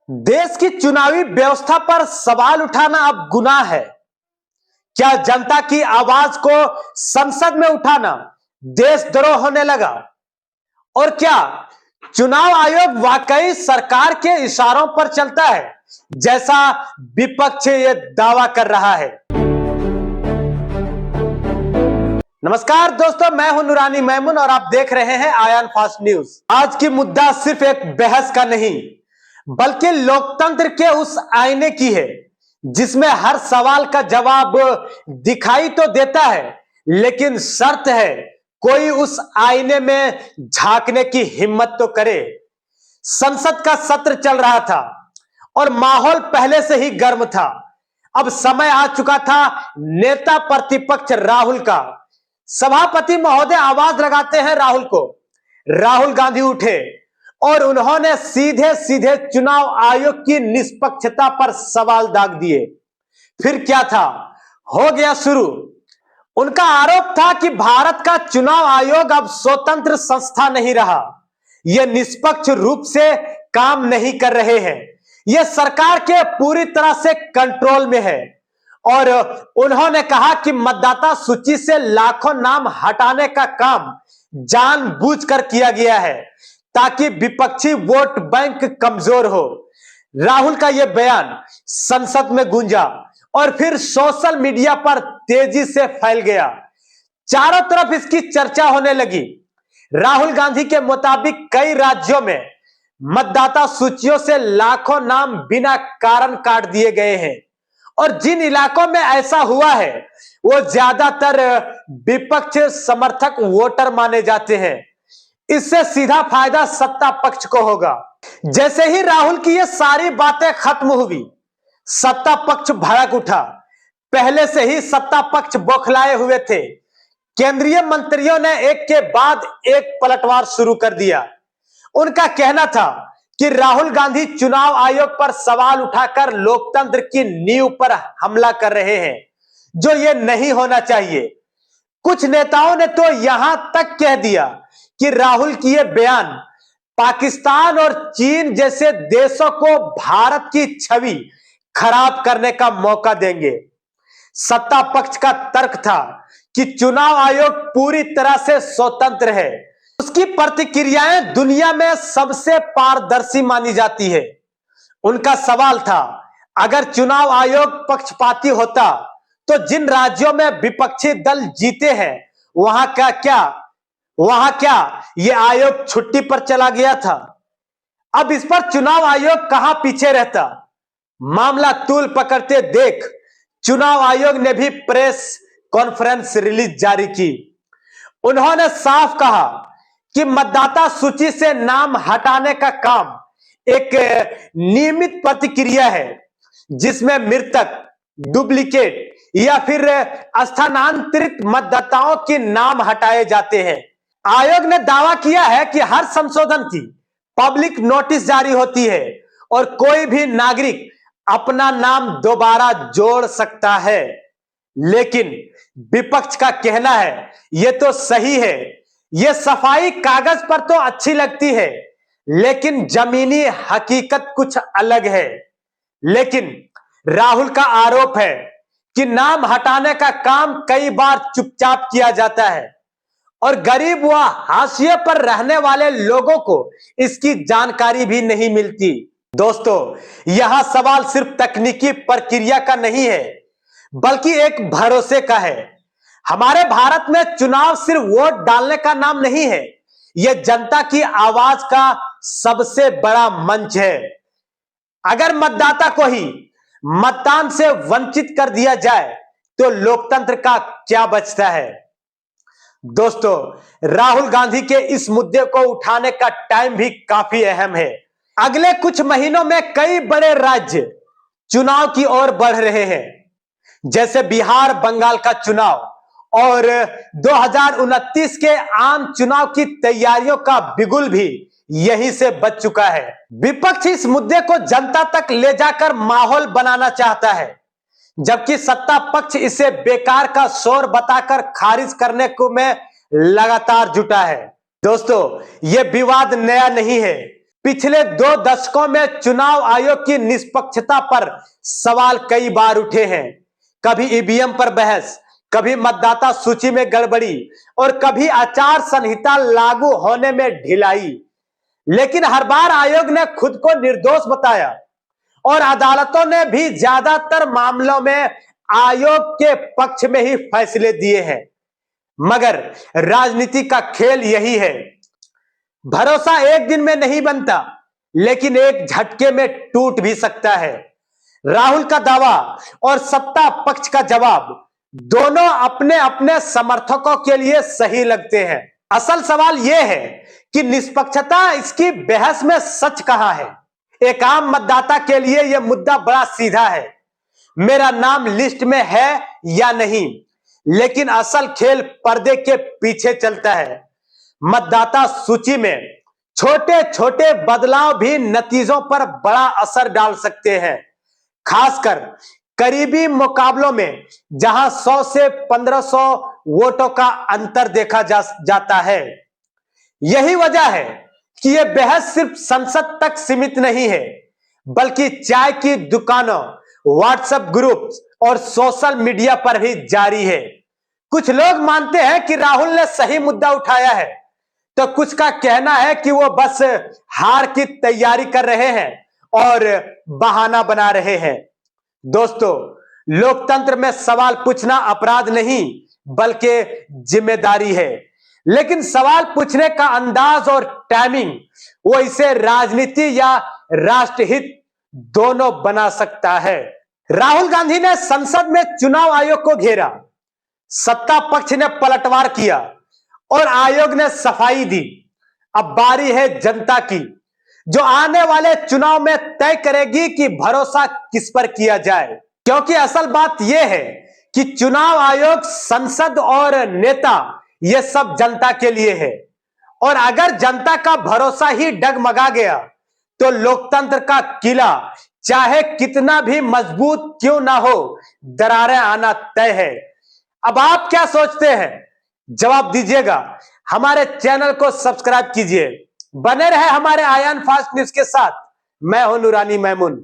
देश की चुनावी व्यवस्था पर सवाल उठाना अब गुनाह है। क्या जनता की आवाज को संसद में उठाना देशद्रोह होने लगा? और क्या चुनाव आयोग वाकई सरकार के इशारों पर चलता है, जैसा विपक्ष ये दावा कर रहा है? नमस्कार दोस्तों, मैं हूं नूरानी मैमून और आप देख रहे हैं आयान फास्ट न्यूज। आज की मुद्दा सिर्फ एक बहस का नहीं, बल्कि लोकतंत्र के उस आईने की है जिसमें हर सवाल का जवाब दिखाई तो देता है, लेकिन शर्त है कोई उस आईने में झांकने की हिम्मत तो करे। संसद का सत्र चल रहा था और माहौल पहले से ही गर्म था। अब समय आ चुका था नेता प्रतिपक्ष राहुल का। सभापति महोदय आवाज लगाते हैं राहुल को। राहुल गांधी उठे और उन्होंने सीधे सीधे चुनाव आयोग की निष्पक्षता पर सवाल दाग दिए। फिर क्या था, हो गया शुरू। उनका आरोप था कि भारत का चुनाव आयोग अब स्वतंत्र संस्था नहीं रहा, यह निष्पक्ष रूप से काम नहीं कर रहे हैं, यह सरकार के पूरी तरह से कंट्रोल में है। और उन्होंने कहा कि मतदाता सूची से लाखों नाम हटाने का काम जानबूझकर किया गया है ताकि विपक्षी वोट बैंक कमजोर हो। राहुल का यह बयान संसद में गूंजा और फिर सोशल मीडिया पर तेजी से फैल गया। चारों तरफ इसकी चर्चा होने लगी। राहुल गांधी के मुताबिक कई राज्यों में मतदाता सूचियों से लाखों नाम बिना कारण काट दिए गए हैं और जिन इलाकों में ऐसा हुआ है वो ज्यादातर विपक्ष समर्थक वोटर माने जाते हैं। इससे सीधा फायदा सत्ता पक्ष को होगा। जैसे ही राहुल की ये सारी बातें खत्म हुई, सत्ता पक्ष भड़क उठा। पहले से ही सत्ता पक्ष बौखलाए हुए थे। केंद्रीय मंत्रियों ने एक के बाद एक पलटवार शुरू कर दिया। उनका कहना था कि राहुल गांधी चुनाव आयोग पर सवाल उठाकर लोकतंत्र की नींव पर हमला कर रहे हैं, जो ये नहीं होना चाहिए। कुछ नेताओं ने तो यहां तक कह दिया कि राहुल की ये बयान पाकिस्तान और चीन जैसे देशों को भारत की छवि खराब करने का मौका देंगे। सत्ता पक्ष का तर्क था कि चुनाव आयोग पूरी तरह से स्वतंत्र है, उसकी प्रतिक्रियाएं दुनिया में सबसे पारदर्शी मानी जाती है। उनका सवाल था, अगर चुनाव आयोग पक्षपाती होता तो जिन राज्यों में विपक्षी दल जीते हैं वहां क्या ये आयोग छुट्टी पर चला गया था? अब इस पर चुनाव आयोग कहां पीछे रहता? मामला तूल पकड़ते देख चुनाव आयोग ने भी प्रेस कॉन्फ्रेंस रिलीज जारी की। उन्होंने साफ कहा कि मतदाता सूची से नाम हटाने का काम एक नियमित प्रतिक्रिया है जिसमें मृतक, डुप्लीकेट या फिर स्थानांतरित मतदाताओं के नाम हटाए जाते हैं। आयोग ने दावा किया है कि हर संशोधन की पब्लिक नोटिस जारी होती है और कोई भी नागरिक अपना नाम दोबारा जोड़ सकता है। लेकिन विपक्ष का कहना है यह तो सही है, यह सफाई कागज पर तो अच्छी लगती है, लेकिन जमीनी हकीकत कुछ अलग है। लेकिन राहुल का आरोप है कि नाम हटाने का काम कई बार चुपचाप किया जाता है और गरीब व हाशिए पर रहने वाले लोगों को इसकी जानकारी भी नहीं मिलती। दोस्तों, यहां सवाल सिर्फ तकनीकी प्रक्रिया का नहीं है, बल्कि एक भरोसे का है। हमारे भारत में चुनाव सिर्फ वोट डालने का नाम नहीं है, यह जनता की आवाज का सबसे बड़ा मंच है। अगर मतदाता को ही मतदान से वंचित कर दिया जाए तो लोकतंत्र का क्या बचता है? दोस्तों, राहुल गांधी के इस मुद्दे को उठाने का टाइम भी काफी अहम है। अगले कुछ महीनों में कई बड़े राज्य चुनाव की ओर बढ़ रहे हैं, जैसे बिहार, बंगाल का चुनाव और 2029 के आम चुनाव की तैयारियों का बिगुल भी यहीं से बच चुका है। विपक्ष इस मुद्दे को जनता तक ले जाकर माहौल बनाना चाहता है, जबकि सत्ता पक्ष इसे बेकार का शोर बताकर खारिज करने को में लगातार जुटा है। दोस्तों, यह विवाद नया नहीं है। पिछले 2 दशकों में चुनाव आयोग की निष्पक्षता पर सवाल कई बार उठे हैं। कभी ईवीएम पर बहस, कभी मतदाता सूची में गड़बड़ी और कभी आचार संहिता लागू होने में ढिलाई। लेकिन हर बार आयोग ने खुद को निर्दोष बताया और अदालतों ने भी ज्यादातर मामलों में आयोग के पक्ष में ही फैसले दिए हैं। मगर राजनीति का खेल यही है, भरोसा एक दिन में नहीं बनता, लेकिन एक झटके में टूट भी सकता है। राहुल का दावा और सत्ता पक्ष का जवाब दोनों अपने अपने समर्थकों के लिए सही लगते हैं। असल सवाल यह है कि निष्पक्षता इसकी बहस में सच कहां है। एक आम मतदाता के लिए यह मुद्दा बड़ा सीधा है, मेरा नाम लिस्ट में है या नहीं। लेकिन असल खेल पर्दे के पीछे चलता है। मतदाता सूची में छोटे छोटे बदलाव भी नतीजों पर बड़ा असर डाल सकते हैं, खासकर करीबी मुकाबलों में जहां 100 से 1500 वोटों का अंतर देखा जाता है। यही वजह है कि यह बहस सिर्फ संसद तक सीमित नहीं है, बल्कि चाय की दुकानों, व्हाट्सएप ग्रुप और सोशल मीडिया पर भी जारी है। कुछ लोग मानते हैं कि राहुल ने सही मुद्दा उठाया है, तो कुछ का कहना है कि वो बस हार की तैयारी कर रहे हैं और बहाना बना रहे हैं। दोस्तों, लोकतंत्र में सवाल पूछना अपराध नहीं, बल्कि जिम्मेदारी है। लेकिन सवाल पूछने का अंदाज और टाइमिंग वो इसे राजनीति या राष्ट्रहित दोनों बना सकता है। राहुल गांधी ने संसद में चुनाव आयोग को घेरा, सत्ता पक्ष ने पलटवार किया और आयोग ने सफाई दी। अब बारी है जनता की, जो आने वाले चुनाव में तय करेगी कि भरोसा किस पर किया जाए। क्योंकि असल बात यह है कि चुनाव आयोग, संसद और नेता ये सब जनता के लिए है, और अगर जनता का भरोसा ही डगमगा गया तो लोकतंत्र का किला चाहे कितना भी मजबूत क्यों ना हो, दरारें आना तय है। अब आप क्या सोचते हैं? जवाब दीजिएगा। हमारे चैनल को सब्सक्राइब कीजिए। बने रहे हमारे आयान फास्ट न्यूज के साथ। मैं हूं नूरानी मैमून।